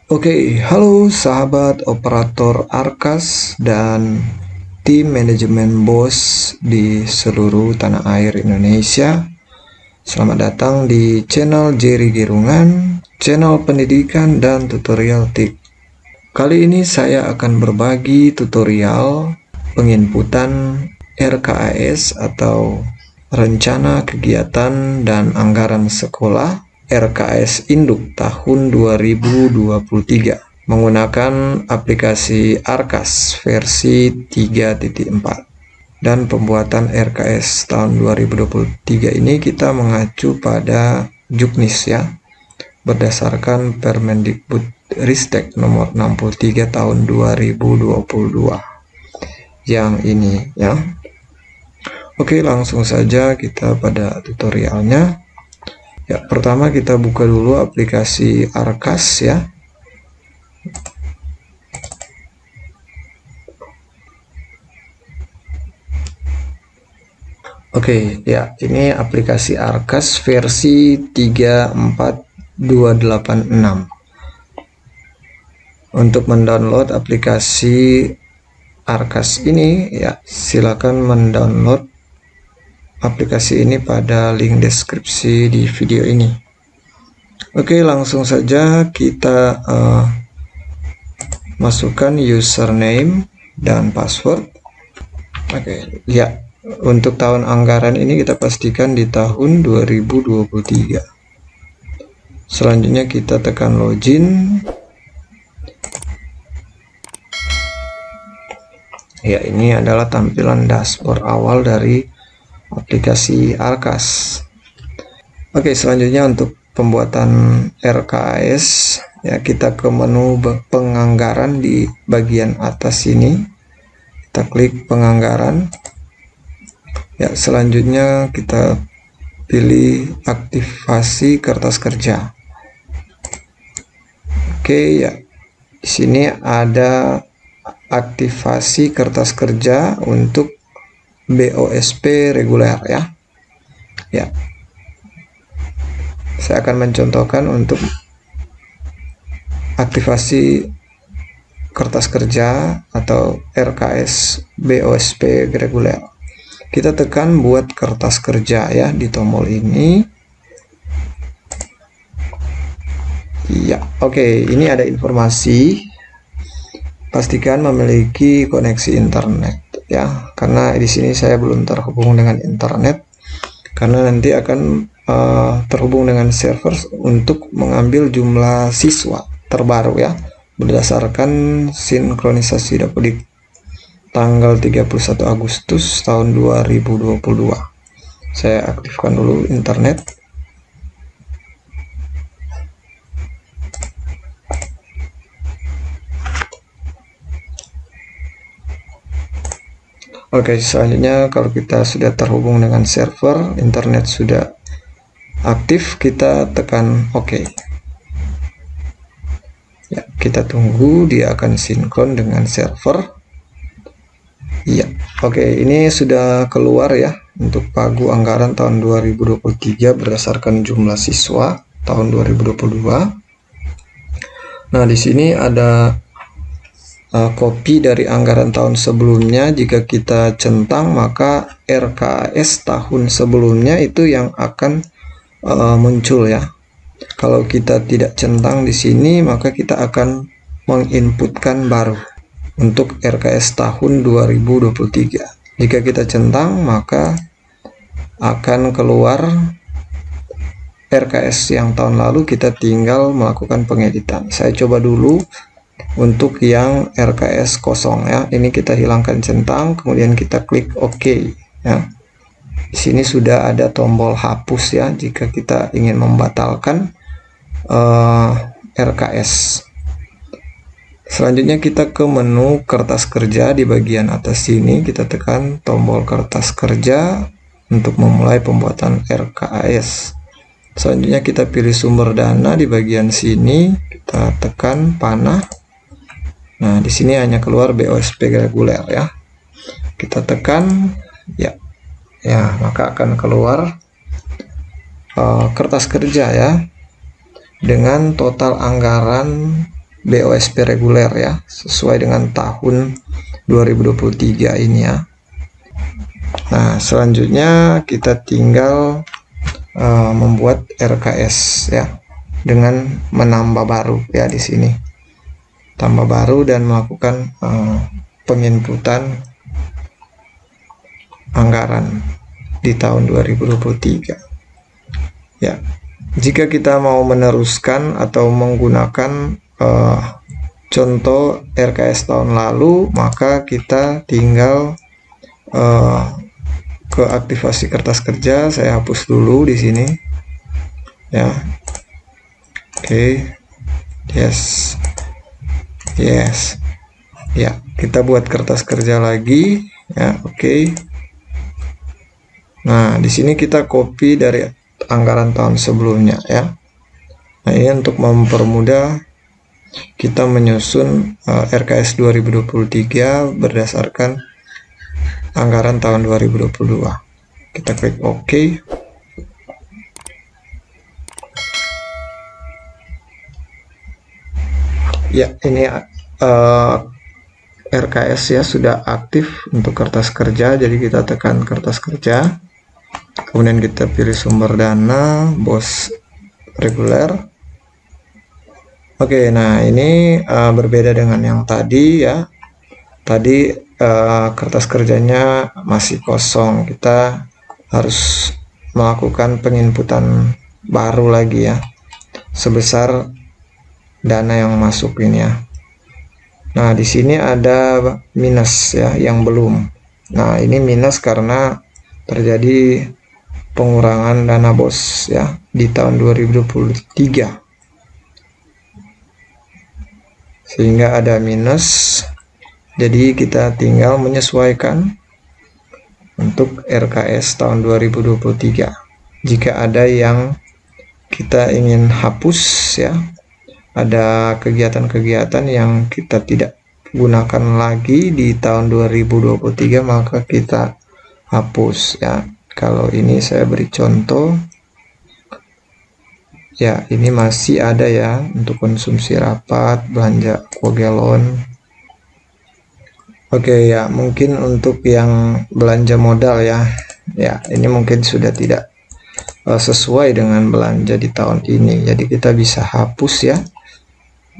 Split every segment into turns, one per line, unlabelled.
Oke, halo sahabat operator Arkas dan tim manajemen BOS di seluruh tanah air Indonesia. Selamat datang di channel Jerry Gerungan, channel pendidikan dan tutorial TIK. Kali ini saya akan berbagi tutorial penginputan RKAS atau Rencana Kegiatan dan Anggaran Sekolah RKAS Induk tahun 2023 menggunakan aplikasi Arkas versi 3.4. Dan pembuatan RKAS tahun 2023 ini kita mengacu pada Juknis ya, berdasarkan Permendikbudristek nomor 63 tahun 2022 yang ini ya. Oke, langsung saja kita pada tutorialnya. Ya, pertama kita buka dulu aplikasi Arkas ya. Oke, ya, ini aplikasi Arkas versi 3.4.286. Untuk mendownload aplikasi Arkas ini ya, silakan mendownload aplikasi ini pada link deskripsi di video ini. Oke, langsung saja kita masukkan username dan password. Oke, ya, untuk tahun anggaran ini kita pastikan di tahun 2023. Selanjutnya kita tekan login. Ya, ini adalah tampilan dashboard awal dari aplikasi Arkas. Oke, selanjutnya untuk pembuatan RKAS ya, kita ke menu penganggaran di bagian atas sini. Kita klik penganggaran. Ya, selanjutnya kita pilih aktivasi kertas kerja. Oke ya, di sini ada aktivasi kertas kerja untuk BOSP reguler ya. Ya. Saya akan mencontohkan untuk aktivasi kertas kerja atau RKAS BOSP reguler. Kita tekan buat kertas kerja ya di tombol ini. Ya, oke, ini ada informasi. Pastikan memiliki koneksi internet ya, karena di sini saya belum terhubung dengan internet, karena nanti akan terhubung dengan server untuk mengambil jumlah siswa terbaru ya, berdasarkan sinkronisasi Dapodik tanggal 31 Agustus tahun 2022. Saya aktifkan dulu internet. Oke, selanjutnya kalau kita sudah terhubung dengan server, internet sudah aktif, kita tekan OK. Ya, kita tunggu dia akan sinkron dengan server. Iya, oke, ini sudah keluar ya untuk pagu anggaran tahun 2023 berdasarkan jumlah siswa tahun 2022. Nah, di sini ada kopi dari anggaran tahun sebelumnya. Jika kita centang, maka RKAS tahun sebelumnya itu yang akan muncul ya. Kalau kita tidak centang di sini, maka kita akan menginputkan baru untuk RKAS tahun 2023. Jika kita centang, maka akan keluar RKAS yang tahun lalu, kita tinggal melakukan pengeditan. Saya coba dulu untuk yang RKAS kosong ya. Ini kita hilangkan centang, kemudian kita klik OK ya. Di sini sudah ada tombol hapus ya jika kita ingin membatalkan RKAS. Selanjutnya kita ke menu kertas kerja di bagian atas sini, kita tekan tombol kertas kerja untuk memulai pembuatan RKAS. Selanjutnya kita pilih sumber dana di bagian sini, kita tekan panah. Nah, di sini hanya keluar BOSP reguler ya. Kita tekan ya. Ya, maka akan keluar kertas kerja ya, dengan total anggaran BOSP reguler ya, sesuai dengan tahun 2023 ini ya. Nah, selanjutnya kita tinggal membuat RKS ya, dengan menambah baru ya di sini. Tambah baru dan melakukan penginputan anggaran di tahun 2023. Ya, jika kita mau meneruskan atau menggunakan contoh RKS tahun lalu, maka kita tinggal ke aktivasi kertas kerja. Saya hapus dulu di sini ya. Oke. Yes ya, kita buat kertas kerja lagi ya. Oke. Nah, di sini kita copy dari anggaran tahun sebelumnya ya. Nah, ini untuk mempermudah kita menyusun RKS 2023 berdasarkan anggaran tahun 2022. Kita klik OK. Ya, ini RKS ya sudah aktif untuk kertas kerja. Jadi kita tekan kertas kerja, kemudian kita pilih sumber dana, BOS reguler. Oke, nah ini berbeda dengan yang tadi ya. Tadi kertas kerjanya masih kosong, kita harus melakukan penginputan baru lagi ya, sebesar dana yang masuk ini ya. Nah, di sini ada minus ya, yang belum. Nah, ini minus karena terjadi pengurangan dana BOS ya di tahun 2023, sehingga ada minus. Jadi kita tinggal menyesuaikan untuk RKS tahun 2023. Jika ada yang kita ingin hapus ya, ada kegiatan-kegiatan yang kita tidak gunakan lagi di tahun 2023, maka kita hapus ya. Kalau ini saya beri contoh ya, ini masih ada ya untuk konsumsi rapat, belanja aquagalon. Oke ya, mungkin untuk yang belanja modal ya, ini mungkin sudah tidak sesuai dengan belanja di tahun ini. Jadi kita bisa hapus ya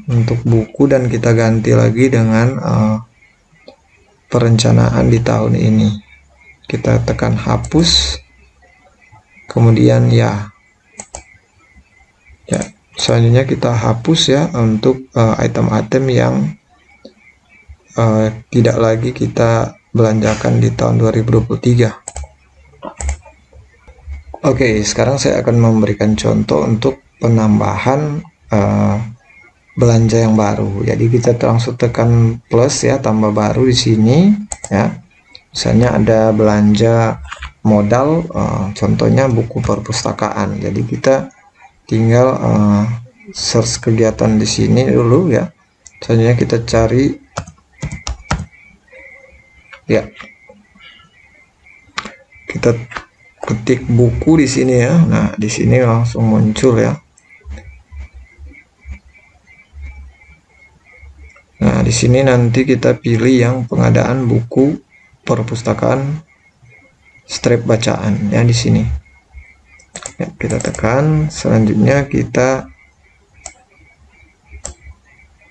untuk buku dan kita ganti lagi dengan perencanaan di tahun ini. Kita tekan hapus, kemudian ya selanjutnya kita hapus ya untuk item-item yang tidak lagi kita belanjakan di tahun 2023. Oke, sekarang saya akan memberikan contoh untuk penambahan belanja yang baru. Jadi kita langsung tekan plus ya, tambah baru di sini ya. Misalnya ada belanja modal, contohnya buku perpustakaan. Jadi kita tinggal search kegiatan di sini dulu ya. Selanjutnya kita cari ya, kita ketik buku di sini ya. Nah, di sini langsung muncul ya. Nah, di sini nanti kita pilih yang pengadaan buku perpustakaan strip bacaan ya di sini. Ya, kita tekan, selanjutnya kita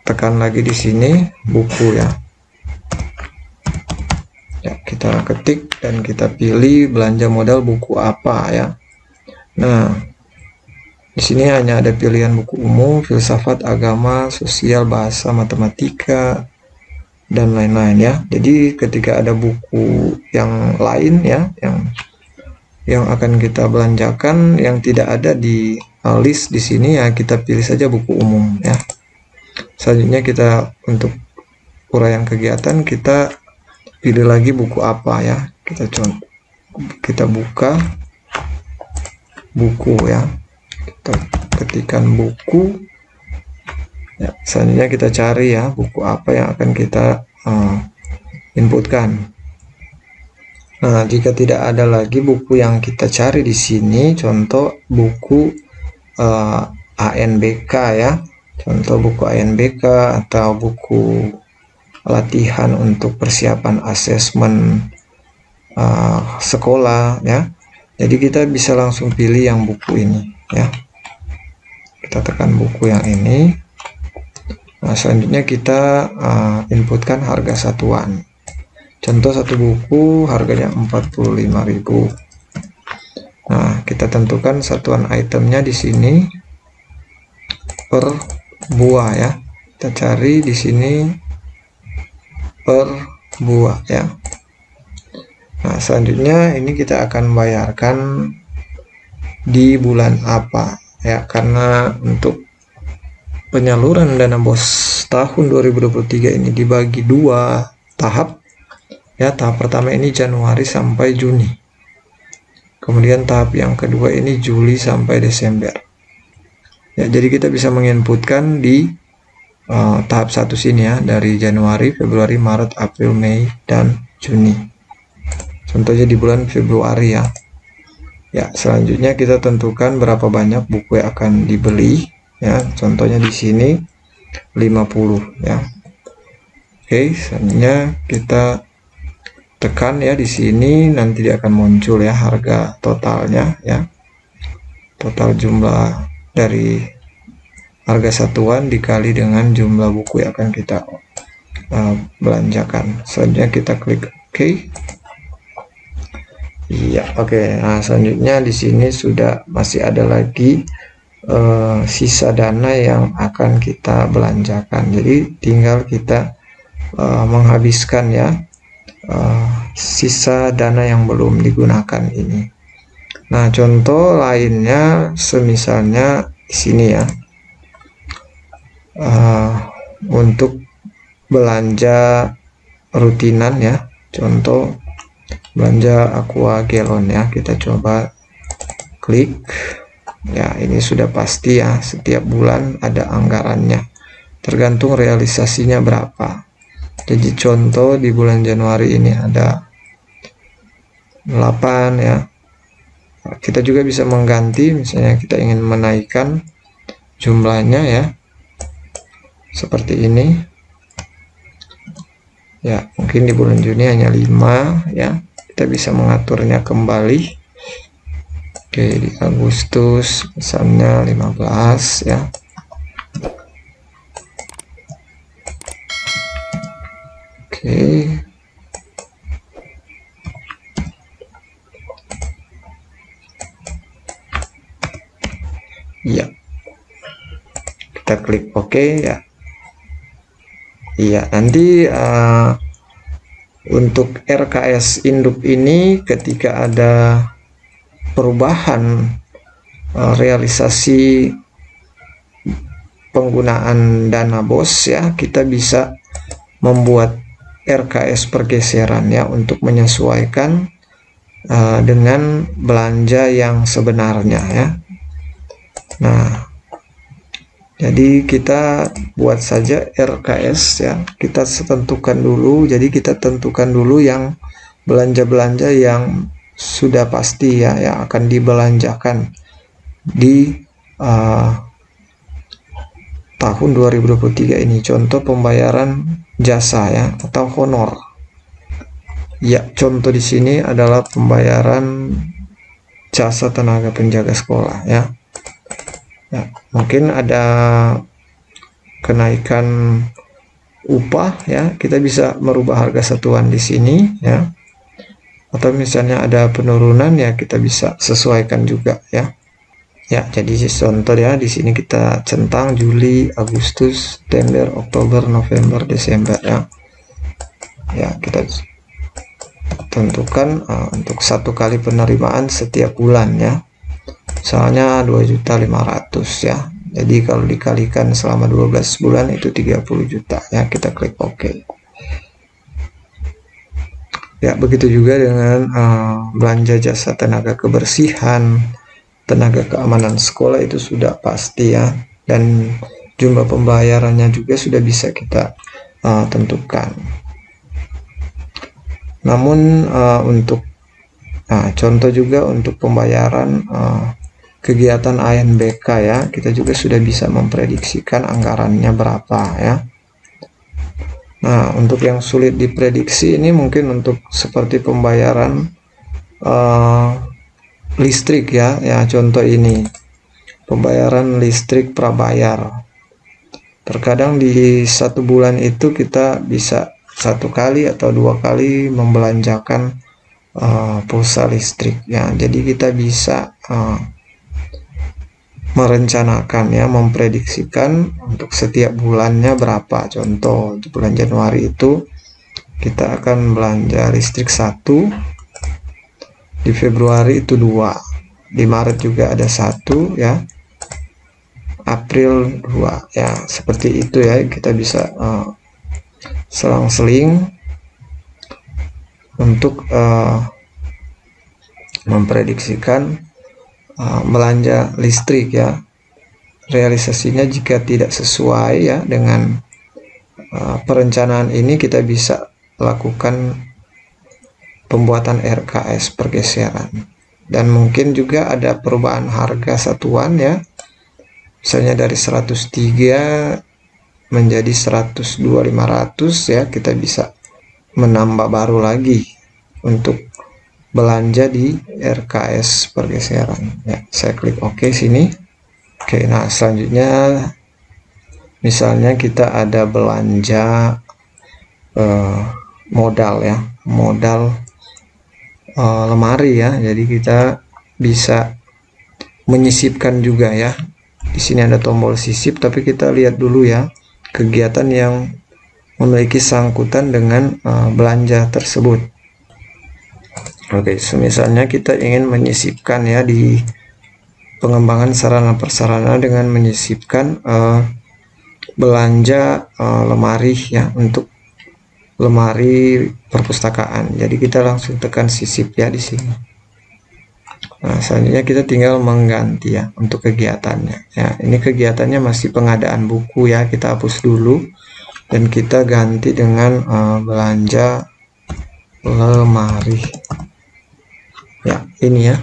tekan lagi di sini buku ya. Ya, kita ketik dan kita pilih belanja modal buku apa ya. Nah, di sini hanya ada pilihan buku umum, filsafat, agama, sosial, bahasa, matematika, dan lain-lain ya. Jadi ketika ada buku yang lain ya, yang akan kita belanjakan yang tidak ada di list di sini ya, kita pilih saja buku umum ya. Selanjutnya kita untuk uraian kegiatan kita pilih lagi buku apa ya, kita buka buku ya, kita ketikkan buku ya. Selanjutnya kita cari ya buku apa yang akan kita inputkan. Nah, jika tidak ada lagi buku yang kita cari di sini, contoh buku ANBK ya, contoh buku ANBK atau buku latihan untuk persiapan asesmen sekolah ya. Jadi kita bisa langsung pilih yang buku ini ya. Kita tekan buku yang ini. Nah, selanjutnya kita inputkan harga satuan. Contoh satu buku harganya 45.000. Nah, kita tentukan satuan itemnya di sini per buah ya. Kita cari di sini per buah ya. Nah, selanjutnya ini kita akan bayarkan di bulan apa ya, karena untuk penyaluran dana BOS tahun 2023 ini dibagi dua tahap ya. Tahap pertama ini Januari sampai Juni, kemudian tahap yang kedua ini Juli sampai Desember ya. Jadi kita bisa menginputkan di tahap satu sini ya, dari Januari, Februari, Maret, April, Mei, dan Juni. Contohnya di bulan Februari ya. Ya, selanjutnya kita tentukan berapa banyak buku yang akan dibeli ya. Contohnya di sini 50 ya. Oke, selanjutnya kita tekan ya di sini, nanti dia akan muncul ya harga totalnya ya. Total jumlah dari harga satuan dikali dengan jumlah buku yang akan kita belanjakan. Selanjutnya kita klik OK. Iya, oke. Nah, selanjutnya di sini sudah masih ada lagi sisa dana yang akan kita belanjakan. Jadi tinggal kita menghabiskan ya sisa dana yang belum digunakan ini. Nah, contoh lainnya semisalnya di sini ya, untuk belanja rutinan ya. Contoh belanja aqua galon ya, kita coba klik ya. Ini sudah pasti ya, setiap bulan ada anggarannya, tergantung realisasinya berapa. Jadi contoh di bulan Januari ini ada 8 ya. Kita juga bisa mengganti, misalnya kita ingin menaikkan jumlahnya ya, seperti ini ya. Mungkin di bulan Juni hanya 5 ya, kita bisa mengaturnya kembali. Oke, di Agustus misalnya 15 ya. Oke, ya, kita klik OK ya. Iya, nanti untuk RKS induk ini ketika ada perubahan realisasi penggunaan dana BOS ya, kita bisa membuat RKS pergeseran ya, untuk menyesuaikan dengan belanja yang sebenarnya ya. Nah, jadi kita buat saja RKS ya, kita tentukan dulu. Jadi kita tentukan dulu yang belanja-belanja yang sudah pasti ya, yang akan dibelanjakan di tahun 2023 ini. Contoh pembayaran jasa ya, atau honor ya. Contoh di sini adalah pembayaran jasa tenaga penjaga sekolah ya. Ya, mungkin ada kenaikan upah ya, kita bisa merubah harga satuan di sini ya. Atau misalnya ada penurunan ya, kita bisa sesuaikan juga ya. Ya, jadi contoh ya, di sini kita centang Juli, Agustus, September, Oktober, November, Desember ya. Ya, kita tentukan untuk satu kali penerimaan setiap bulan ya. Misalnya 2.500.000 ya. Jadi kalau dikalikan selama 12 bulan itu 30 juta ya. Kita klik OK. Ya, begitu juga dengan belanja jasa tenaga kebersihan, tenaga keamanan sekolah, itu sudah pasti ya. Dan jumlah pembayarannya juga sudah bisa kita tentukan. Namun untuk contoh juga untuk pembayaran kegiatan ANBK ya, kita juga sudah bisa memprediksikan anggarannya berapa ya. Nah, untuk yang sulit diprediksi ini mungkin untuk seperti pembayaran listrik ya, contoh ini pembayaran listrik prabayar. Terkadang di satu bulan itu kita bisa satu kali atau dua kali membelanjakan pulsa listrik ya. Jadi kita bisa merencanakan ya, memprediksikan untuk setiap bulannya berapa. Contoh di bulan Januari itu kita akan belanja listrik 1, di Februari itu 2, di Maret juga ada 1 ya, April 2 ya, seperti itu ya. Kita bisa selang-seling untuk memprediksikan belanja listrik ya. Realisasinya jika tidak sesuai ya dengan perencanaan ini, kita bisa lakukan pembuatan RKS pergeseran, dan mungkin juga ada perubahan harga satuan ya. Misalnya dari 103 menjadi 102.500 ya, kita bisa menambah baru lagi untuk belanja di RKS pergeseran ya. Saya klik OK sini. Oke, nah selanjutnya misalnya kita ada belanja modal ya, modal lemari ya. Jadi kita bisa menyisipkan juga ya. Di sini ada tombol sisip, tapi kita lihat dulu ya kegiatan yang memiliki sangkutan dengan belanja tersebut. Oke, misalnya kita ingin menyisipkan ya di pengembangan sarana prasarana dengan menyisipkan belanja lemari ya, untuk lemari perpustakaan. Jadi kita langsung tekan sisip ya di sini. Nah, selanjutnya kita tinggal mengganti ya untuk kegiatannya ya. Ini kegiatannya masih pengadaan buku ya, kita hapus dulu dan kita ganti dengan belanja lemari ya. Ini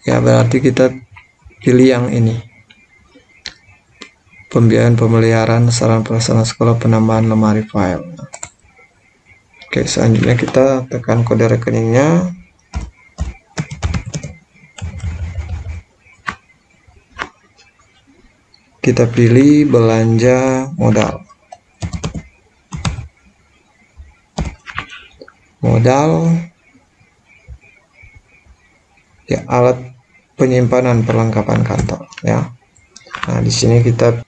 ya berarti kita pilih yang ini, pembiayaan pemeliharaan sarana prasarana sekolah, penambahan lemari file. Oke, selanjutnya kita tekan kode rekeningnya. Kita pilih belanja modal. Ya, alat penyimpanan perlengkapan kantor ya. Nah, di sini kita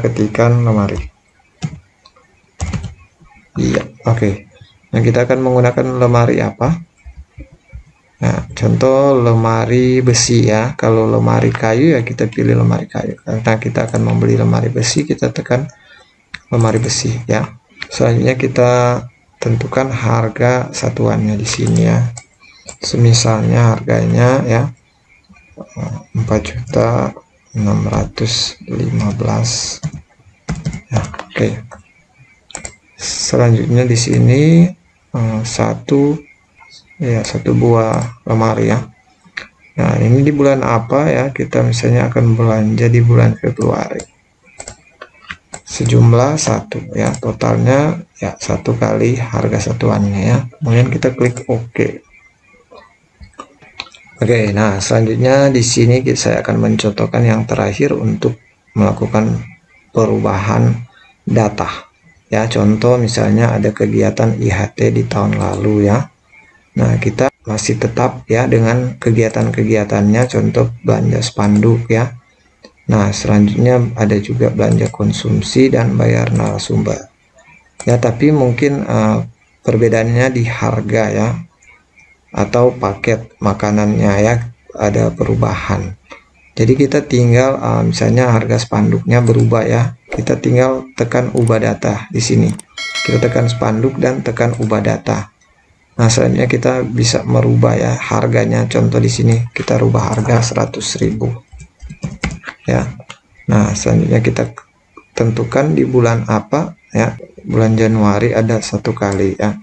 ketikkan lemari. Iya, oke. Nah, kita akan menggunakan lemari apa? Nah, contoh lemari besi ya. Kalau lemari kayu ya kita pilih lemari kayu. Karena kita akan membeli lemari besi, kita tekan lemari besi ya. Selanjutnya kita tentukan harga satuannya di sini ya. Semisalnya harganya ya 4.615 ya. Oke. Selanjutnya di sini satu buah lemari ya. Nah, ini di bulan apa ya? Kita misalnya akan belanja di bulan Februari. Sejumlah 1 ya, totalnya ya 1 kali harga satuannya ya. Kemudian kita klik OK. Oke, nah selanjutnya di sini saya akan mencontohkan yang terakhir untuk melakukan perubahan data. Ya, contoh misalnya ada kegiatan IHT di tahun lalu ya. Nah, kita masih tetap ya dengan kegiatan-kegiatannya, contoh belanja spanduk ya. Nah, selanjutnya ada juga belanja konsumsi dan bayar narasumber. Ya, tapi mungkin perbedaannya di harga ya, atau paket makanannya ya, ada perubahan. Jadi kita tinggal misalnya harga spanduknya berubah ya, kita tinggal tekan ubah data di sini. Kita tekan spanduk dan tekan ubah data. Nah, selanjutnya kita bisa merubah ya harganya. Contoh di sini kita rubah harga 100.000 ya. Nah, selanjutnya kita tentukan di bulan apa ya. Bulan Januari ada 1 kali ya.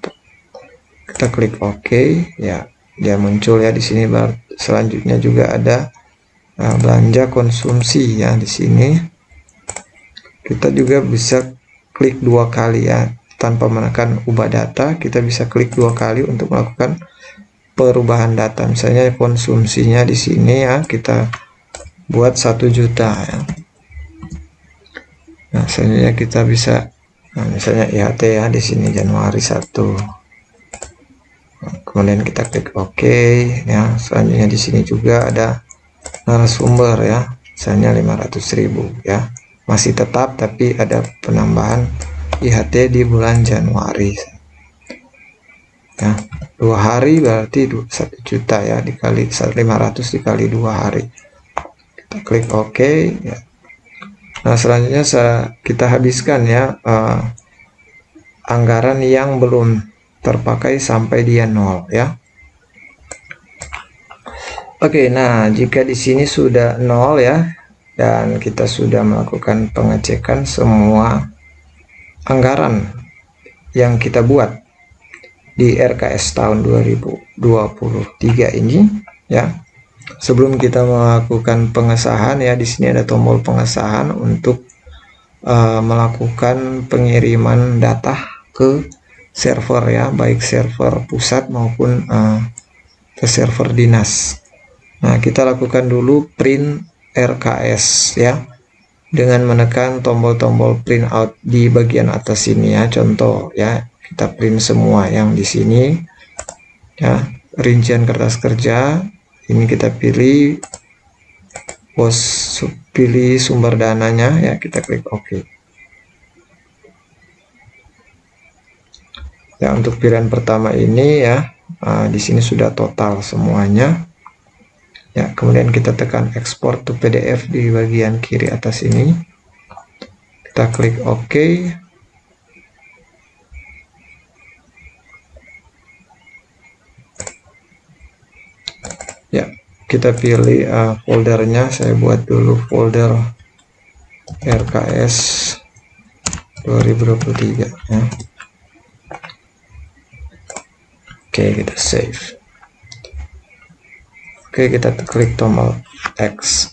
Kita klik OK ya. dia muncul ya di sini. Selanjutnya juga ada belanja konsumsi ya. Di sini kita juga bisa klik 2 kali ya, tanpa menekan ubah data. Kita bisa klik 2 kali untuk melakukan perubahan data. Misalnya konsumsinya di sini ya, kita buat 1 juta ya. Nah, selanjutnya kita bisa misalnya IHT ya, di sini Januari 1. Kemudian kita klik OK ya. Selanjutnya di sini juga ada narasumber ya, misalnya 500.000 ya. Masih tetap, tapi ada penambahan IHT di bulan Januari ya. 2 hari berarti 1 juta ya, dikali 500 dikali 2 hari. Kita klik OK ya. Nah, selanjutnya kita habiskan ya anggaran yang belum terpakai sampai dia 0 ya. Oke, nah jika di sini sudah 0 ya, dan kita sudah melakukan pengecekan semua anggaran yang kita buat di RKS tahun 2023 ini ya. Sebelum kita melakukan pengesahan ya, di sini ada tombol pengesahan untuk melakukan pengiriman data ke server ya, baik server pusat maupun ke server dinas. Nah, kita lakukan dulu print RKS ya, dengan menekan tombol-tombol print out di bagian atas sini ya. Contoh ya, kita print semua yang di sini ya, rincian kertas kerja. Ini kita pilih pilih sumber dananya ya, kita klik OK ya. Untuk pilihan pertama ini ya, di sini sudah total semuanya ya. Kemudian kita tekan export to PDF di bagian kiri atas ini, kita klik OK ya. Kita pilih foldernya. Saya buat dulu folder RKS 2023 ya. Oke, kita save. Oke, kita klik tombol X.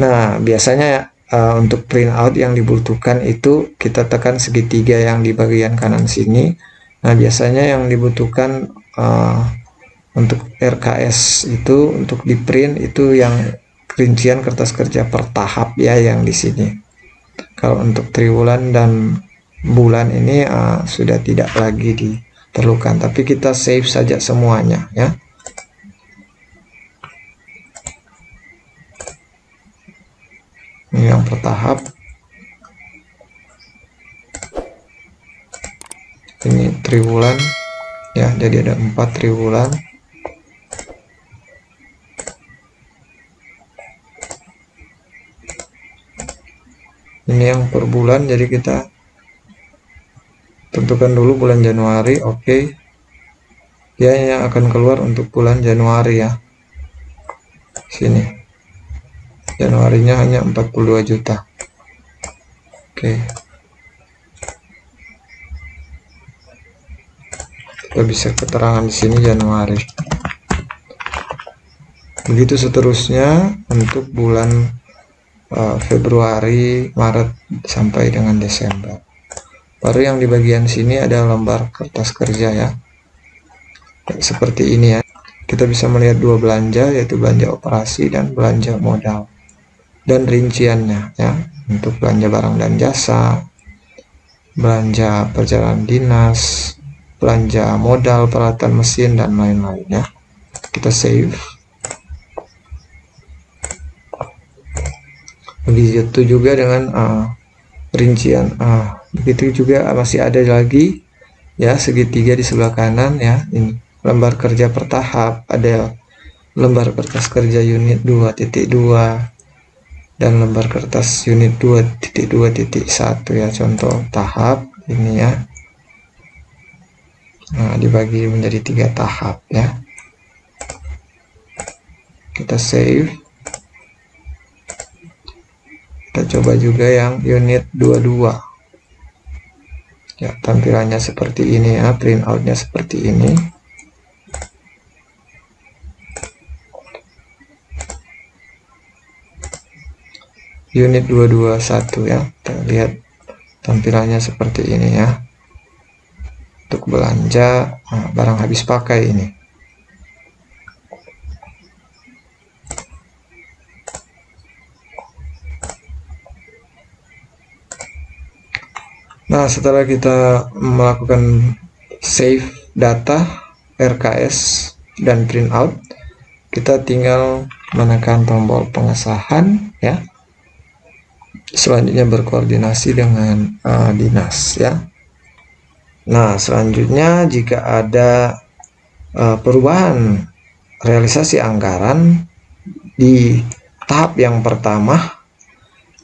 Nah, biasanya untuk printout yang dibutuhkan itu kita tekan segitiga yang di bagian kanan sini. Nah, biasanya yang dibutuhkan untuk RKS itu, untuk di print itu yang rincian kertas kerja per tahap ya, yang di sini. Kalau untuk triwulan dan bulan ini sudah tidak lagi diperlukan, tapi kita save saja semuanya ya. Ini yang per tahap. Ini triwulan ya, jadi ada 4 triwulan. Ini yang per bulan, jadi kita tentukan dulu bulan Januari. Oke. Ya, yang akan keluar untuk bulan Januari ya. Sini. Januarinya hanya 42 juta. Oke. Kita bisa keterangan di sini Januari. Begitu seterusnya untuk bulan Februari, Maret sampai dengan Desember. Baru yang di bagian sini ada lembar kertas kerja ya. Seperti ini ya. Kita bisa melihat 2 belanja, yaitu belanja operasi dan belanja modal. Dan rinciannya ya, untuk belanja barang dan jasa, belanja perjalanan dinas, belanja modal, peralatan mesin dan lain-lain ya. Kita save. Begitu juga dengan rincian. Begitu juga masih ada lagi ya, segitiga di sebelah kanan ya. Ini lembar kerja per tahap, ada lembar kertas kerja unit 2.2 dan lembar kertas unit 2.2.1 ya, contoh tahap ini ya. Nah, dibagi menjadi 3 tahap ya. Kita save. Kita coba juga yang unit 22 ya, tampilannya seperti ini ya, printoutnya seperti ini. unit 221 ya. Kita lihat tampilannya seperti ini ya. Untuk belanja barang habis pakai ini. Nah, setelah kita melakukan save data RKS dan print out, kita tinggal menekan tombol pengesahan ya. Selanjutnya berkoordinasi dengan dinas ya. Nah, selanjutnya jika ada perubahan realisasi anggaran di tahap yang pertama,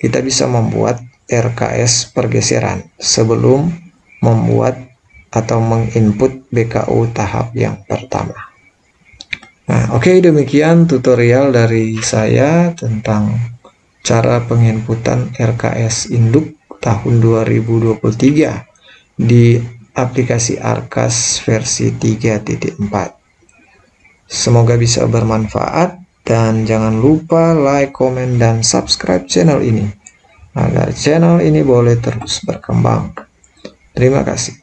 kita bisa membuat RKS pergeseran sebelum membuat atau menginput BKU tahap yang pertama. Nah, oke, demikian tutorial dari saya tentang cara penginputan RKS induk tahun 2023 di aplikasi Arkas versi 3.4. Semoga bisa bermanfaat dan jangan lupa like, komen, dan subscribe channel ini agar channel ini boleh terus berkembang. Terima kasih.